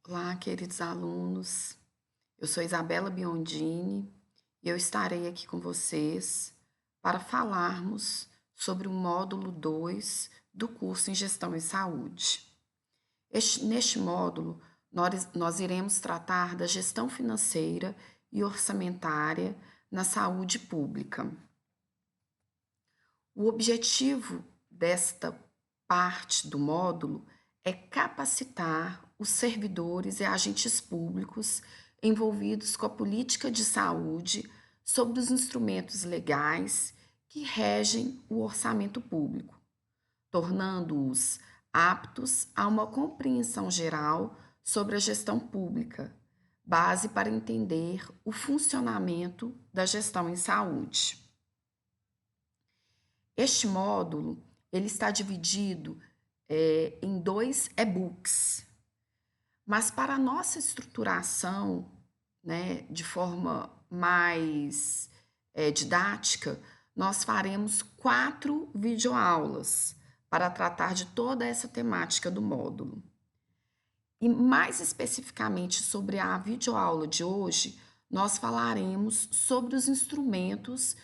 Olá, queridos alunos. Eu sou Isabela Biondini e eu estarei aqui com vocês para falarmos sobre o módulo 2 do curso em Gestão em Saúde. Neste módulo, nós iremos tratar da gestão financeira e orçamentária na saúde pública. O objetivo desta parte do módulo é capacitar os servidores e agentes públicos envolvidos com a política de saúde sobre os instrumentos legais que regem o orçamento público, tornando-os aptos a uma compreensão geral sobre a gestão pública, base para entender o funcionamento da gestão em saúde. Este módulo ele está dividido em 2 e-books, mas para a nossa estruturação, né, de forma mais didática, nós faremos 4 videoaulas para tratar de toda essa temática do módulo. E mais especificamente sobre a videoaula de hoje, nós falaremos sobre os instrumentos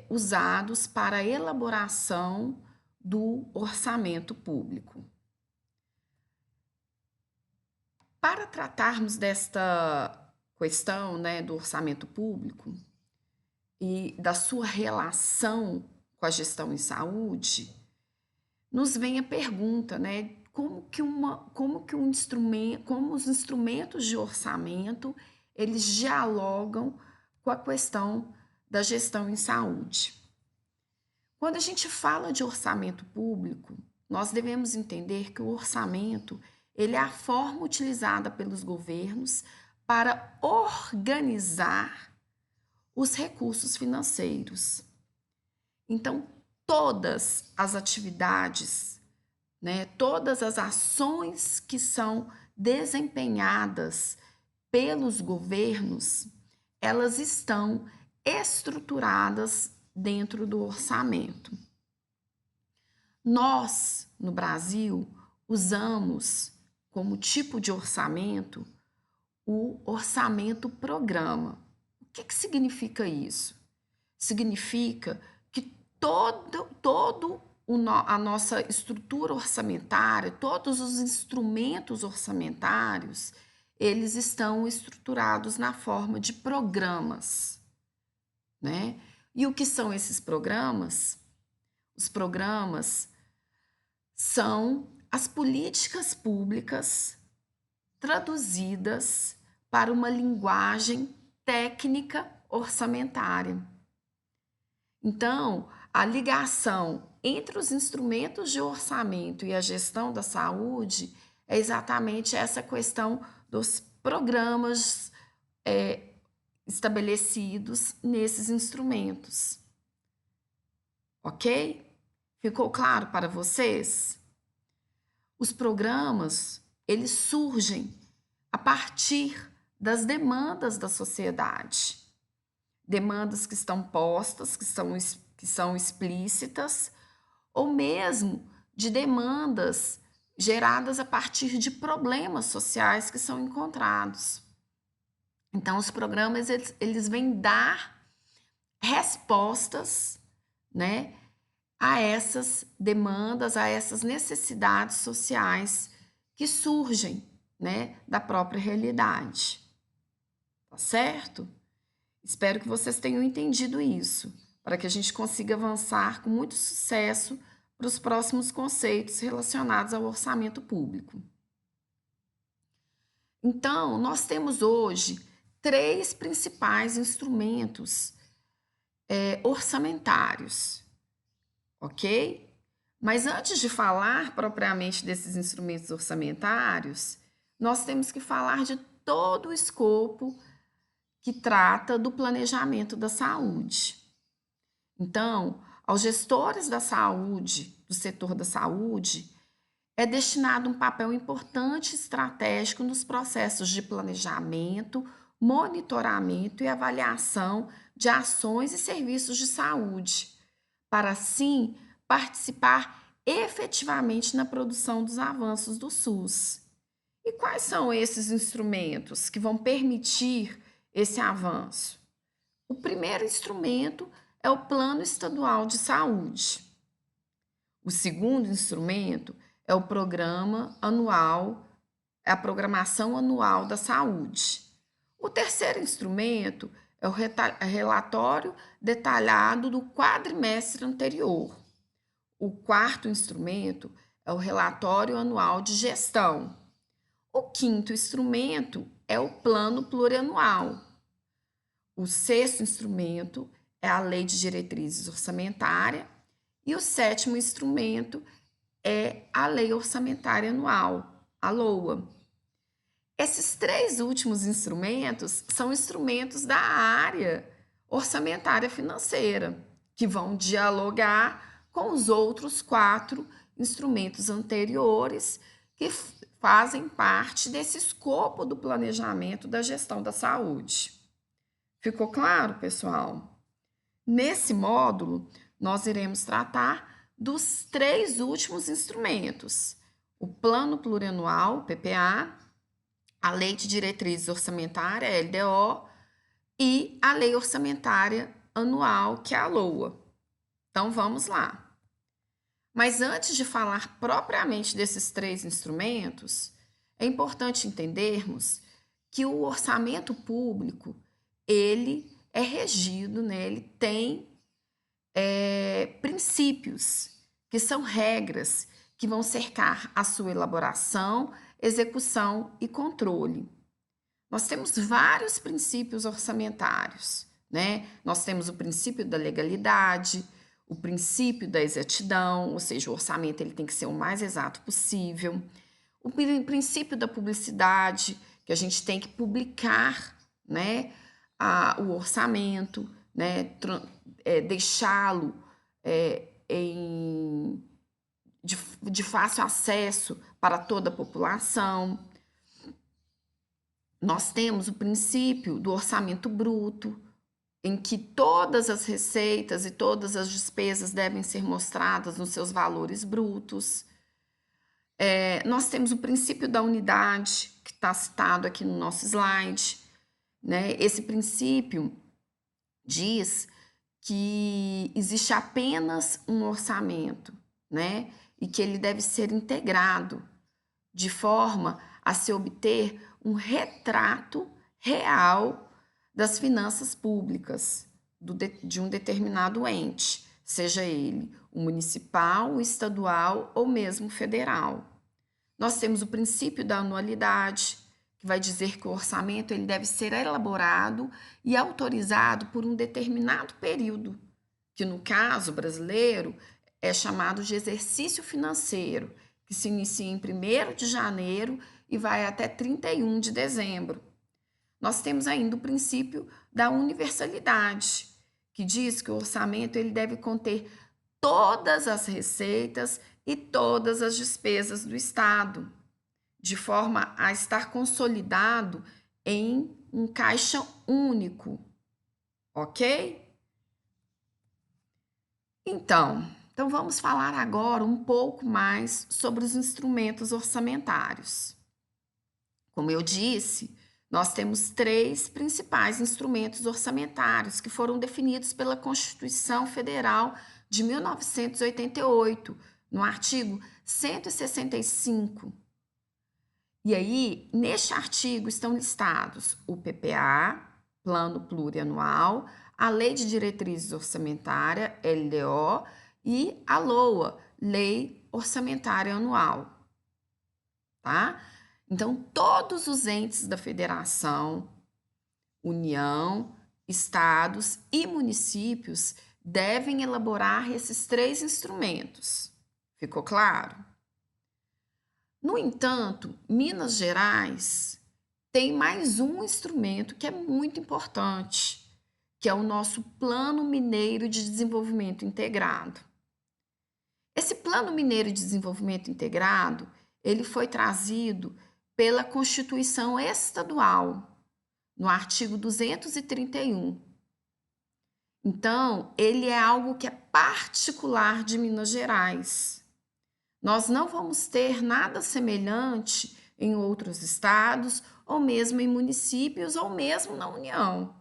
usados para a elaboração do orçamento público. Para tratarmos desta questão, né, do orçamento público e da sua relação com a gestão em saúde, nos vem a pergunta, né, como os instrumentos de orçamento eles dialogam com a questão da gestão em saúde. Quando a gente fala de orçamento público, nós devemos entender que o orçamento ele é a forma utilizada pelos governos para organizar os recursos financeiros. Então, todas as atividades, né, todas as ações que são desempenhadas pelos governos, elas estão estruturadas dentro do orçamento. Nós, no Brasil, usamos como tipo de orçamento o orçamento programa. O que significa isso? Significa que a nossa estrutura orçamentária, todos os instrumentos orçamentários, eles estão estruturados na forma de programas, né? E o que são esses programas? Os programas são as políticas públicas traduzidas para uma linguagem técnica orçamentária. Então, a ligação entre os instrumentos de orçamento e a gestão da saúde é exatamente essa questão dos programas estabelecidos nesses instrumentos. Ok? Ficou claro para vocês? Os programas, eles surgem a partir das demandas da sociedade. Demandas que estão postas, que são explícitas, ou mesmo de demandas geradas a partir de problemas sociais que são encontrados. Então, os programas, eles vêm dar respostas, né, a essas demandas, a essas necessidades sociais que surgem, né, da própria realidade. Tá certo? Espero que vocês tenham entendido isso, para que a gente consiga avançar com muito sucesso para os próximos conceitos relacionados ao orçamento público. Então, nós temos hoje 3 principais instrumentos orçamentários, ok? Mas antes de falar propriamente desses instrumentos orçamentários, nós temos que falar de todo o escopo que trata do planejamento da saúde. Então, aos gestores da saúde, do setor da saúde, é destinado um papel importante e estratégico nos processos de planejamento, monitoramento e avaliação de ações e serviços de saúde, para assim participar efetivamente na produção dos avanços do SUS. E quais são esses instrumentos que vão permitir esse avanço? O primeiro instrumento é o Plano Estadual de Saúde. O segundo instrumento é o Programa Anual, é a Programação Anual da Saúde. O terceiro instrumento é o relatório detalhado do quadrimestre anterior. O quarto instrumento é o relatório anual de gestão. O quinto instrumento é o plano plurianual. O sexto instrumento é a Lei de Diretrizes Orçamentária e o sétimo instrumento é a Lei Orçamentária Anual, a LOA. Esses três últimos instrumentos são instrumentos da área orçamentária financeira, que vão dialogar com os outros quatro instrumentos anteriores que fazem parte desse escopo do planejamento da gestão da saúde. Ficou claro, pessoal? Nesse módulo, nós iremos tratar dos três últimos instrumentos: o Plano Plurianual, PPA, a Lei de Diretrizes Orçamentária, LDO, e a Lei Orçamentária Anual, que é a LOA. Então, vamos lá. Mas antes de falar propriamente desses três instrumentos, é importante entendermos que o orçamento público, ele é regido, né? Ele tem princípios, que são regras que vão cercar a sua elaboração, execução e controle. Nós temos vários princípios orçamentários, né? Nós temos o princípio da legalidade, o princípio da exatidão, ou seja, o orçamento ele tem que ser o mais exato possível. O princípio da publicidade, que a gente tem que publicar, né, o orçamento, né, deixá-lo de fácil acesso para toda a população. Nós temos o princípio do orçamento bruto, em que todas as receitas e todas as despesas devem ser mostradas nos seus valores brutos. Nós temos o princípio da unidade, que está citado aqui no nosso slide, né? Esse princípio diz que existe apenas um orçamento, né? E que ele deve ser integrado de forma a se obter um retrato real das finanças públicas de um determinado ente, seja ele o municipal, o estadual ou mesmo federal. Nós temos o princípio da anualidade, que vai dizer que o orçamento ele deve ser elaborado e autorizado por um determinado período, que no caso brasileiro é chamado de exercício financeiro, que se inicia em 1º de janeiro e vai até 31 de dezembro. Nós temos ainda o princípio da universalidade, que diz que o orçamento ele deve conter todas as receitas e todas as despesas do Estado, de forma a estar consolidado em um caixa único, ok? Então vamos falar agora um pouco mais sobre os instrumentos orçamentários. Como eu disse, nós temos três principais instrumentos orçamentários que foram definidos pela Constituição Federal de 1988, no artigo 165. E aí, neste artigo estão listados o PPA, Plano Plurianual, a Lei de Diretrizes Orçamentária, LDO, e a LOA, Lei Orçamentária Anual, tá? Então, todos os entes da federação, União, estados e municípios devem elaborar esses três instrumentos. Ficou claro? No entanto, Minas Gerais tem mais um instrumento que é muito importante, que é o nosso Plano Mineiro de Desenvolvimento Integrado. Esse Plano Mineiro de Desenvolvimento Integrado, ele foi trazido pela Constituição Estadual, no artigo 231. Então, ele é algo que é particular de Minas Gerais. Nós não vamos ter nada semelhante em outros estados, ou mesmo em municípios, ou mesmo na União,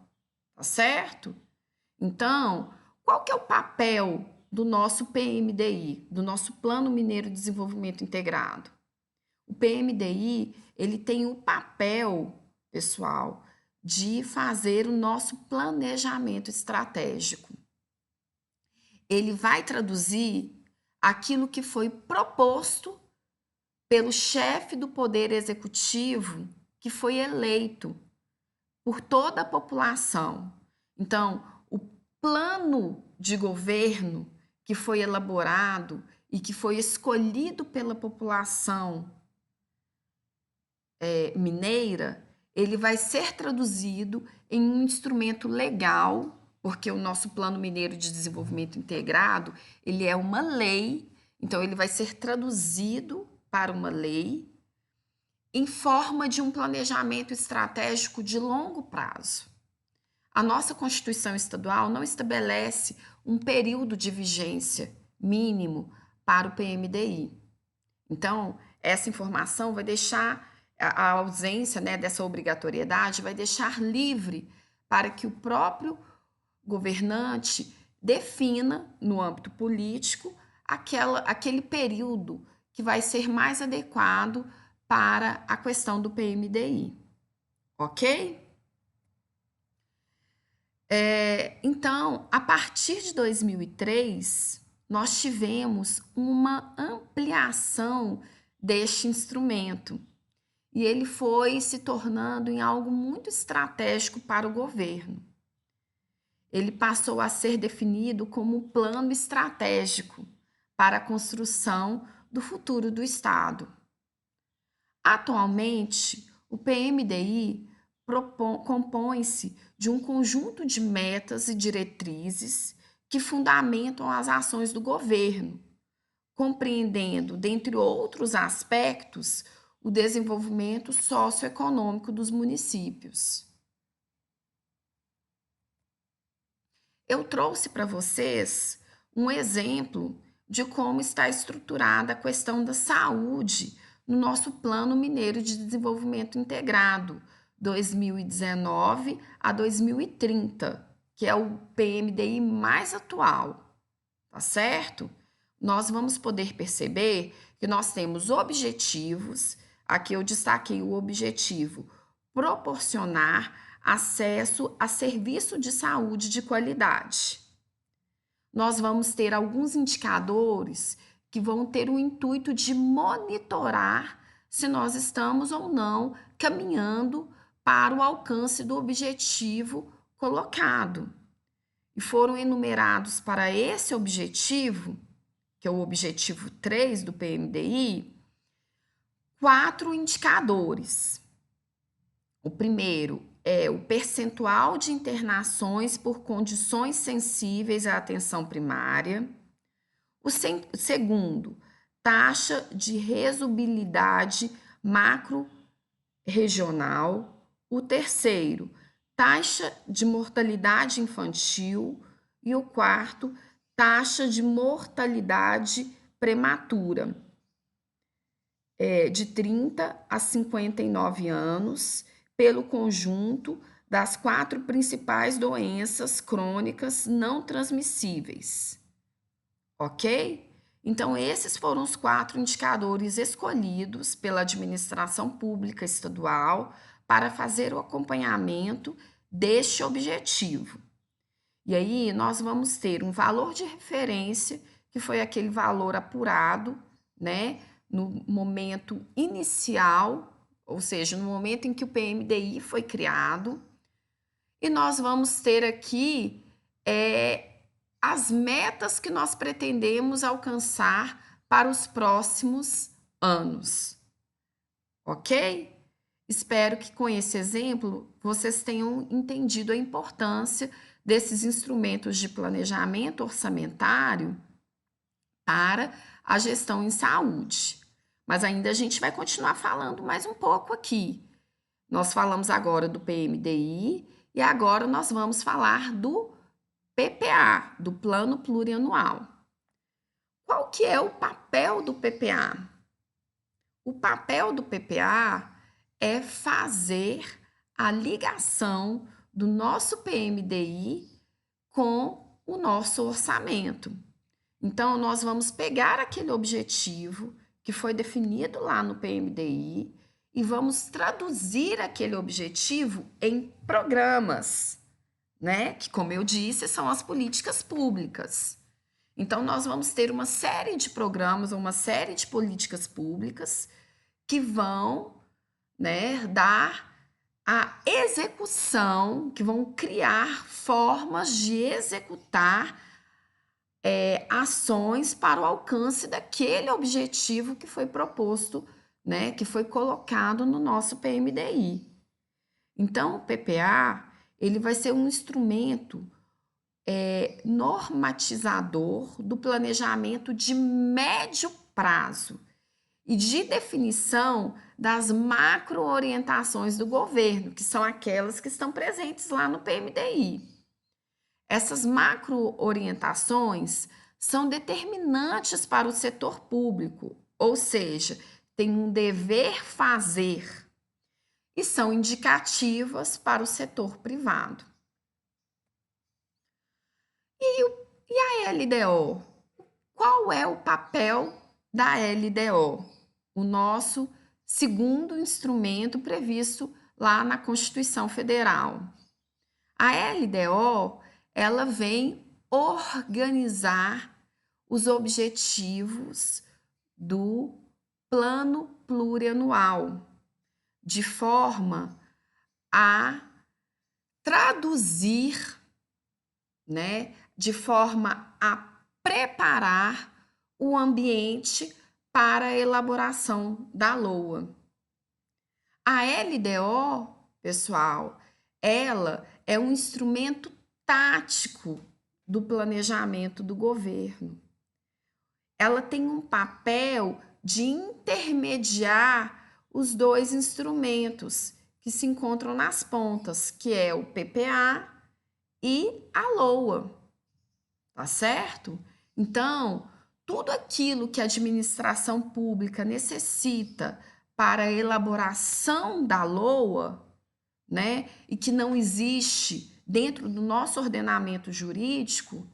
tá certo? Então, qual que é o papel do nosso PMDI, do nosso Plano Mineiro de Desenvolvimento Integrado? O PMDI, ele tem o papel, pessoal, de fazer o nosso planejamento estratégico. Ele vai traduzir aquilo que foi proposto pelo chefe do Poder Executivo, que foi eleito por toda a população. Então, o plano de governo que foi elaborado e que foi escolhido pela população mineira, ele vai ser traduzido em um instrumento legal, porque o nosso Plano Mineiro de Desenvolvimento Integrado, ele é uma lei, então ele vai ser traduzido para uma lei em forma de um planejamento estratégico de longo prazo. A nossa Constituição Estadual não estabelece um período de vigência mínimo para o PMDI. Então, essa informação vai deixar a ausência, né, dessa obrigatoriedade, vai deixar livre para que o próprio governante defina, no âmbito político, aquele período que vai ser mais adequado para a questão do PMDI. Ok? Então, a partir de 2003, nós tivemos uma ampliação deste instrumento e ele foi se tornando em algo muito estratégico para o governo. Ele passou a ser definido como um plano estratégico para a construção do futuro do Estado. Atualmente, o PMDI compõe-se de um conjunto de metas e diretrizes que fundamentam as ações do governo, compreendendo, dentre outros aspectos, o desenvolvimento socioeconômico dos municípios. Eu trouxe para vocês um exemplo de como está estruturada a questão da saúde no nosso Plano Mineiro de Desenvolvimento Integrado, 2019 a 2030, que é o PMDI mais atual, tá certo? Nós vamos poder perceber que nós temos objetivos, aqui eu destaquei o objetivo, proporcionar acesso a serviço de saúde de qualidade. Nós vamos ter alguns indicadores que vão ter o intuito de monitorar se nós estamos ou não caminhando para o alcance do objetivo colocado. E foram enumerados para esse objetivo, que é o objetivo 3 do PMDI, 4 indicadores. O primeiro é o percentual de internações por condições sensíveis à atenção primária. O segundo, taxa de resolvibilidade macro-regional. O terceiro, taxa de mortalidade infantil. E o quarto, taxa de mortalidade prematura, de 30 a 59 anos, pelo conjunto das 4 principais doenças crônicas não transmissíveis. Ok? Então, esses foram os 4 indicadores escolhidos pela administração pública estadual para fazer o acompanhamento deste objetivo. E aí, nós vamos ter um valor de referência, que foi aquele valor apurado, né, no momento inicial, ou seja, no momento em que o PMDI foi criado. E nós vamos ter aqui as metas que nós pretendemos alcançar para os próximos anos. Ok? Espero que com esse exemplo vocês tenham entendido a importância desses instrumentos de planejamento orçamentário para a gestão em saúde. Mas ainda a gente vai continuar falando mais um pouco aqui. Nós falamos agora do PMDI e agora nós vamos falar do PPA, do Plano Plurianual. Qual que é o papel do PPA? o papel do PPA é fazer a ligação do nosso PMDI com o nosso orçamento. Então, nós vamos pegar aquele objetivo que foi definido lá no PMDI e vamos traduzir aquele objetivo em programas, né? Que, como eu disse, são as políticas públicas. Então, nós vamos ter uma série de programas, uma série de políticas públicas que vão, né, dar a execução, que vão criar formas de executar ações para o alcance daquele objetivo que foi proposto, né, que foi colocado no nosso PMDI. Então, o PPA, ele vai ser um instrumento normatizador do planejamento de médio prazo e de definição das macro-orientações do governo, que são aquelas que estão presentes lá no PMDI. Essas macro-orientações são determinantes para o setor público, ou seja, tem um dever fazer, e são indicativas para o setor privado. E a LDO? Qual é o papel da LDO? O nosso segundo instrumento previsto lá na Constituição Federal. A LDO, ela vem organizar os objetivos do Plano Plurianual, de forma a traduzir, né, de forma a preparar o ambiente para a elaboração da LOA. A LDO, pessoal, ela é um instrumento tático do planejamento do governo. Ela tem um papel de intermediar os dois instrumentos que se encontram nas pontas, que é o PPA e a LOA, tá certo? Então, tudo aquilo que a administração pública necessita para a elaboração da LOA, né, e que não existe dentro do nosso ordenamento jurídico,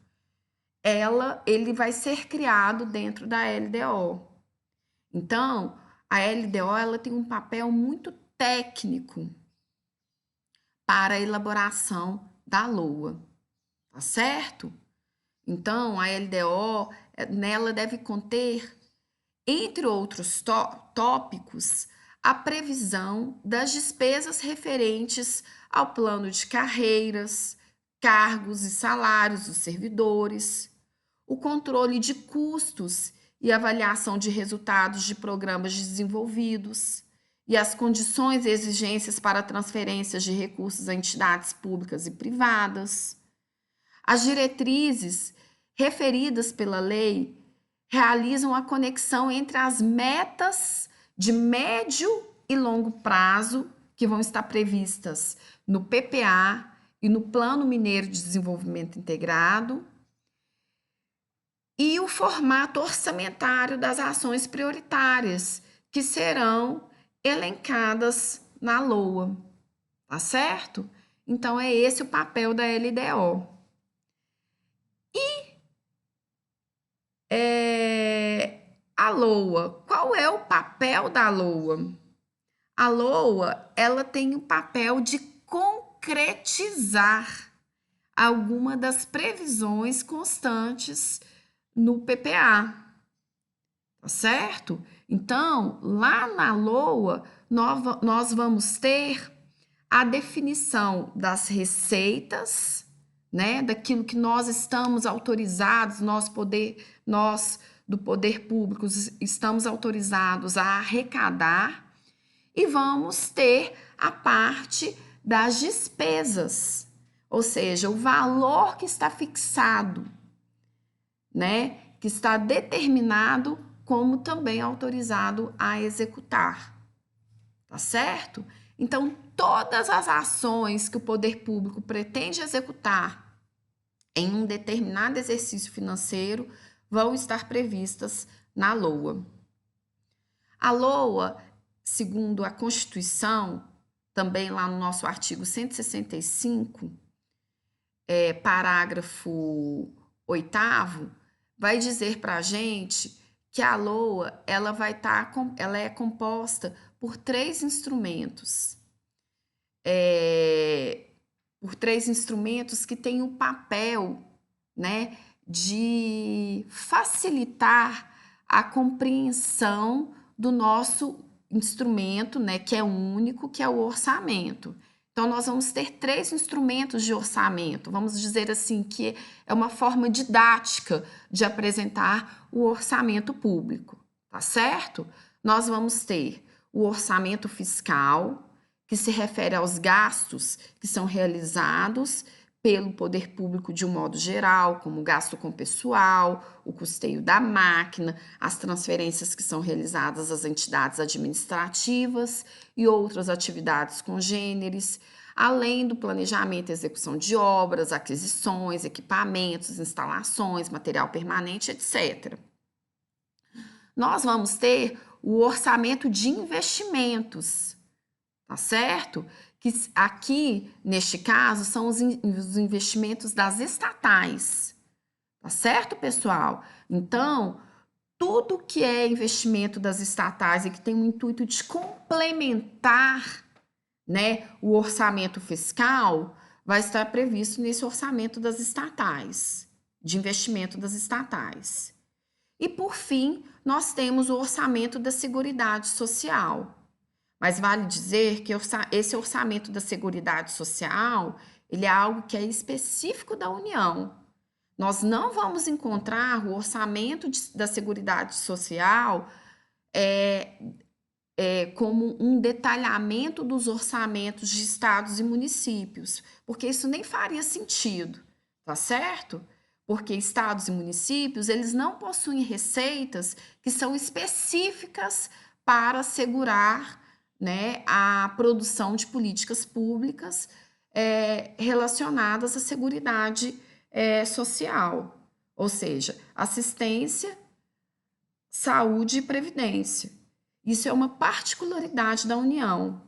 ele vai ser criado dentro da LDO. Então, a LDO ela tem um papel muito técnico para a elaboração da LOA, tá certo? Então, a LDO, nela deve conter, entre outros tópicos, a previsão das despesas referentes ao plano de carreiras, cargos e salários dos servidores, o controle de custos e avaliação de resultados de programas desenvolvidos e as condições e exigências para transferências de recursos a entidades públicas e privadas. As diretrizes referidas pela lei realizam a conexão entre as metas de médio e longo prazo que vão estar previstas no PPA e no Plano Mineiro de Desenvolvimento Integrado e o formato orçamentário das ações prioritárias que serão elencadas na LOA, tá certo? Então, é esse o papel da LDO. A LOA, qual é o papel da LOA? A LOA, ela tem o papel de concretizar alguma das previsões constantes no PPA, tá certo? Então, lá na LOA, nós vamos ter a definição das receitas, né, daquilo que nós estamos autorizados, nós do poder público estamos autorizados a arrecadar, e vamos ter a parte das despesas, ou seja, o valor que está fixado, né, que está determinado como também autorizado a executar, tá certo? Então, todas as ações que o poder público pretende executar em um determinado exercício financeiro vão estar previstas na LOA. A LOA, segundo a Constituição, também lá no nosso artigo 165, parágrafo 8º, vai dizer para a gente que a LOA ela é composta por três instrumentos. Por três instrumentos que têm o papel, né, de facilitar a compreensão do nosso instrumento, né, que é único, que é o orçamento. Então, nós vamos ter três instrumentos de orçamento, vamos dizer assim, que é uma forma didática de apresentar o orçamento público, tá certo? Nós vamos ter o orçamento fiscal, que se refere aos gastos que são realizados pelo poder público de um modo geral, como o gasto com pessoal, o custeio da máquina, as transferências que são realizadas às entidades administrativas e outras atividades congêneres, além do planejamento e execução de obras, aquisições, equipamentos, instalações, material permanente, etc. Nós vamos ter o orçamento de investimentos, tá certo? Que aqui, neste caso, são os investimentos das estatais, tá certo, pessoal? Então, tudo que é investimento das estatais e que tem o intuito de complementar, né, o orçamento fiscal, vai estar previsto nesse orçamento das estatais, de investimento das estatais. E, por fim, nós temos o orçamento da Seguridade Social. Mas vale dizer que esse orçamento da Seguridade Social, ele é algo que é específico da União. Nós não vamos encontrar o orçamento da Seguridade Social como um detalhamento dos orçamentos de estados e municípios, porque isso nem faria sentido, tá certo? Porque estados e municípios, eles não possuem receitas que são específicas para assegurar, né, a produção de políticas públicas relacionadas à seguridade social, ou seja, assistência, saúde e previdência. Isso é uma particularidade da União.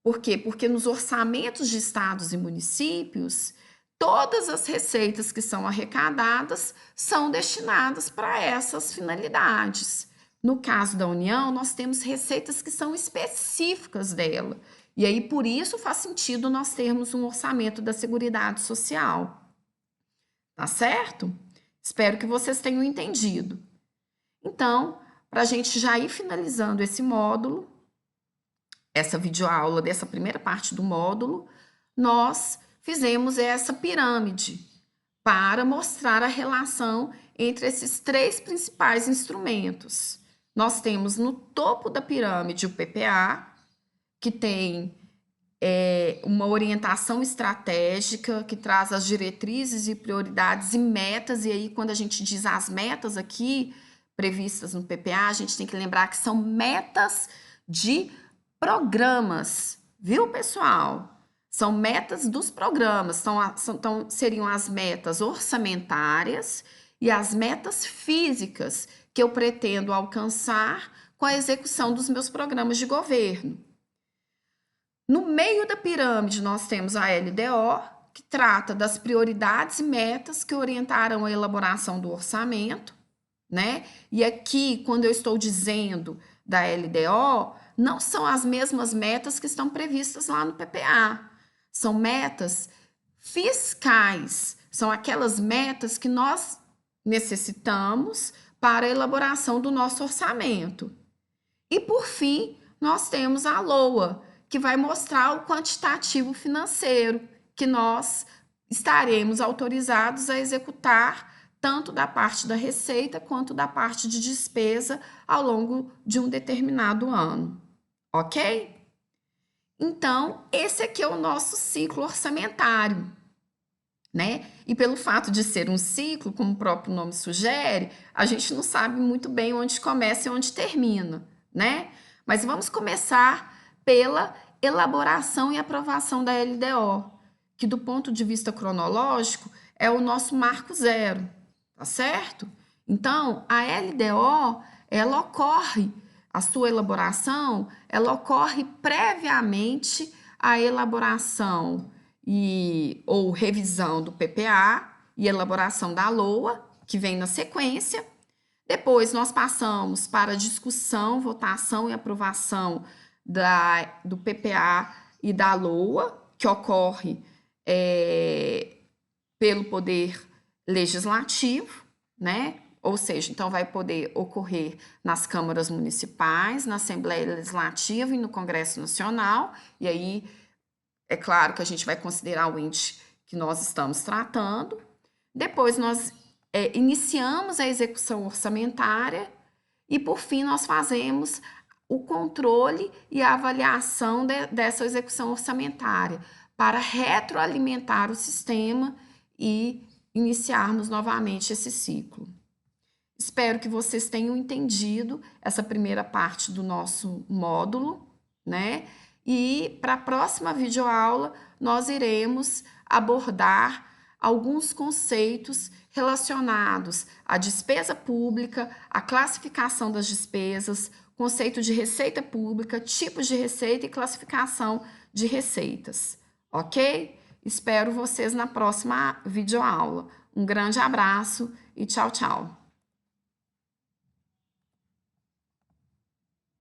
Por quê? Porque nos orçamentos de estados e municípios, todas as receitas que são arrecadadas são destinadas para essas finalidades. No caso da União, nós temos receitas que são específicas dela. E aí, por isso, faz sentido nós termos um orçamento da Seguridade Social. Tá certo? Espero que vocês tenham entendido. Então, para a gente já ir finalizando esse módulo, essa videoaula dessa primeira parte do módulo, nós fizemos essa pirâmide para mostrar a relação entre esses três principais instrumentos. Nós temos no topo da pirâmide o PPA, que tem uma orientação estratégica, que traz as diretrizes e prioridades e metas, e aí quando a gente diz as metas aqui, previstas no PPA, a gente tem que lembrar que são metas de programas, viu, pessoal? São metas dos programas, então seriam as metas orçamentárias e as metas físicas que eu pretendo alcançar com a execução dos meus programas de governo. No meio da pirâmide, nós temos a LDO, que trata das prioridades e metas que orientarão a elaboração do orçamento, né? E aqui, quando eu estou dizendo da LDO, não são as mesmas metas que estão previstas lá no PPA. São metas fiscais, são aquelas metas que nós necessitamos para a elaboração do nosso orçamento. E, por fim, nós temos a LOA, que vai mostrar o quantitativo financeiro que nós estaremos autorizados a executar tanto da parte da receita quanto da parte de despesa ao longo de um determinado ano, ok? Então, esse aqui é o nosso ciclo orçamentário, né? E pelo fato de ser um ciclo, como o próprio nome sugere, a gente não sabe muito bem onde começa e onde termina, né? Mas vamos começar pela elaboração e aprovação da LDO, que do ponto de vista cronológico é o nosso marco zero. Tá certo? Então, a LDO, ela ocorre a sua elaboração, ela ocorre previamente à elaboração ou revisão do PPA e elaboração da LOA, que vem na sequência. Depois nós passamos para discussão, votação e aprovação do PPA e da LOA, que ocorre pelo Poder Legislativo, né? Ou seja, então vai poder ocorrer nas câmaras municipais, na Assembleia Legislativa e no Congresso Nacional, e aí é claro que a gente vai considerar o ente que nós estamos tratando. Depois nós iniciamos a execução orçamentária e, por fim, nós fazemos o controle e a avaliação dessa execução orçamentária para retroalimentar o sistema e iniciarmos novamente esse ciclo. Espero que vocês tenham entendido essa primeira parte do nosso módulo, né? E para a próxima videoaula nós iremos abordar alguns conceitos relacionados à despesa pública, à classificação das despesas, conceito de receita pública, tipos de receita e classificação de receitas, ok? Espero vocês na próxima videoaula. Um grande abraço e tchau, tchau!